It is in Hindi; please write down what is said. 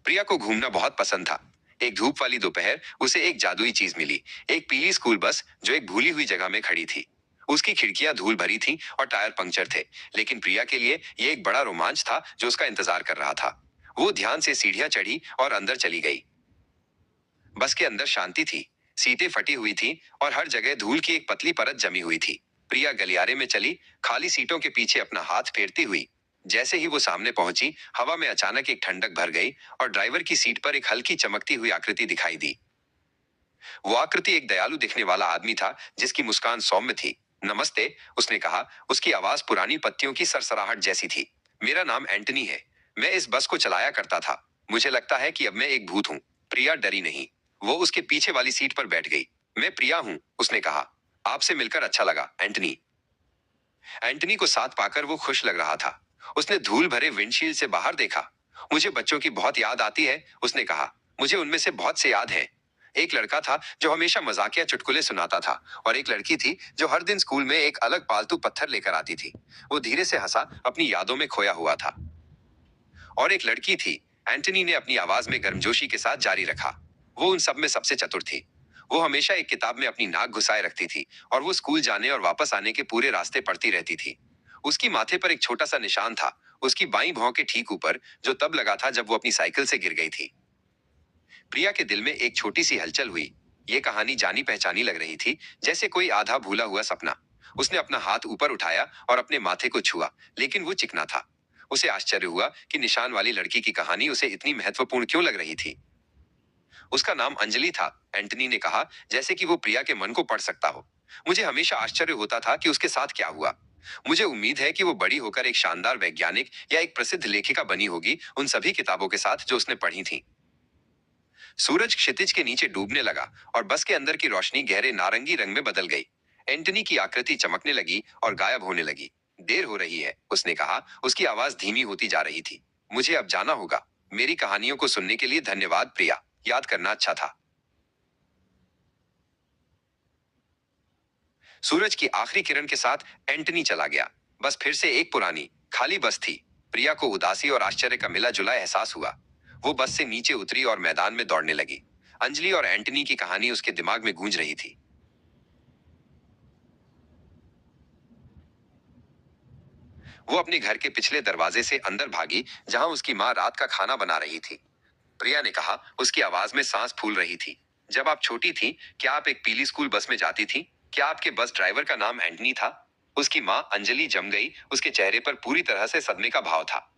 प्रिया को घूमना बहुत पसंद था। एक धूप वाली दोपहर उसे एक जादुई चीज मिली। एक पीली स्कूल बस जो एक भूली हुई जगह में खड़ी थी। उसकी खिड़कियां धूल भरी थीं और टायर पंक्चर थे। लेकिन प्रिया के लिए ये एक बड़ा रोमांच था जो उसका इंतजार कर रहा था। वो ध्यान से सीढ़ियां चढ़ी और अंदर चली गई। बस के अंदर शांति थी। सीटें फटी हुई थीं और हर जगह धूल की एक पतली परत जमी हुई थी। प्रिया गलियारे में चली, खाली सीटों के पीछे अपना हाथ फेरती हुई। जैसे ही वो सामने पहुंची, हवा में अचानक एक ठंडक भर गई और ड्राइवर की सीट पर एक हल्की चमकती हुई आकृति दिखाई दी। वो आकृति एक दयालु दिखने वाला आदमी था जिसकी मुस्कान सौम्य थी। नमस्ते, उसने कहा। उसकी आवाज पुरानी पत्तियों की सरसराहट जैसी थी। मेरा नाम एंटनी है। मैं इस बस को चलाया करता था। मुझे लगता है कि अब मैं एक भूत हूँ। प्रिया डरी नहीं। वो उसके पीछे वाली सीट पर बैठ गई। मैं प्रिया हूँ, उसने कहा। आपसे मिलकर अच्छा लगा, एंटनी। एंटनी को साथ पाकर वो खुश लग रहा था। उसने धूल भरे विंडशील्ड से बाहर देखा। मुझे बच्चों की बहुत याद आती है, उसने कहा। मुझे उनमें से बहुत से याद हैं। एक लड़का था जो हमेशा मजाकिया चुटकुले सुनाता था और एक लड़की थी जो हर दिन स्कूल में एक अलग पालतू पत्थर लेकर आती थी। वो धीरे से हंसा, अपनी यादों में खोया हुआ था। और एक लड़की थी, एंटनी ने अपनी आवाज में गर्मजोशी के साथ जारी रखा। वो उन सब में सबसे चतुर थी। वो हमेशा एक किताब में अपनी नाक घुसाए रखती थी और वो स्कूल जाने और वापस आने के पूरे रास्ते पढ़ती रहती थी। उसकी माथे पर एक छोटा सा निशान था, उसकी बाईं भौं के ठीक ऊपर, जो तब लगा था जब वो अपनी साइकिल से गिर गई थी। प्रिया के दिल में एक छोटी सी हलचल हुई। ये कहानी जानी पहचानी लग रही थी, जैसे कोई आधा भूला हुआ सपना। उसने अपना हाथ ऊपर उठाया और अपने माथे को छुआ, लेकिन वो चिकना था। उसे आश्चर्य हुआ कि निशान वाली लड़की की कहानी उसे इतनी महत्वपूर्ण क्यों लग रही थी। उसका नाम अंजलि था, एंटनी ने कहा, जैसे कि वो प्रिया के मन को पढ़ सकता हो। मुझे हमेशा आश्चर्य होता था कि उसके साथ क्या हुआ। मुझे उम्मीद है कि वो बड़ी होकर एक शानदार वैज्ञानिक या एक प्रसिद्ध लेखिका बनी होगी, उन सभी किताबों के साथ जो उसने पढ़ी थी। सूरज क्षितिज के नीचे डूबने लगा और बस के अंदर की रोशनी गहरे नारंगी रंग में बदल गई। एंटनी की आकृति चमकने लगी और गायब होने लगी। देर हो रही है, उसने कहा। उसकी आवाज धीमी होती जा रही थी। मुझे अब जाना होगा। मेरी कहानियों को सुनने के लिए धन्यवाद प्रिया। याद करना अच्छा था। सूरज की आखिरी किरण के साथ एंटनी चला गया। बस फिर से एक पुरानी खाली बस थी। प्रिया को उदासी और आश्चर्य का मिला जुला एहसास हुआ। वो बस से नीचे उतरी और मैदान में दौड़ने लगी। अंजलि और एंटनी की कहानी उसके दिमाग में गूंज रही थी। वो अपने घर के पिछले दरवाजे से अंदर भागी, जहां उसकी माँ रात का खाना बना रही थी। प्रिया ने कहा, उसकी आवाज में सांस फूल रही थी। जब आप छोटी थी, क्या आप एक पीली स्कूल बस में जाती थी? क्या आपके बस ड्राइवर का नाम एंटनी था? उसकी माँ अंजलि जम गई। उसके चेहरे पर पूरी तरह से सदमे का भाव था।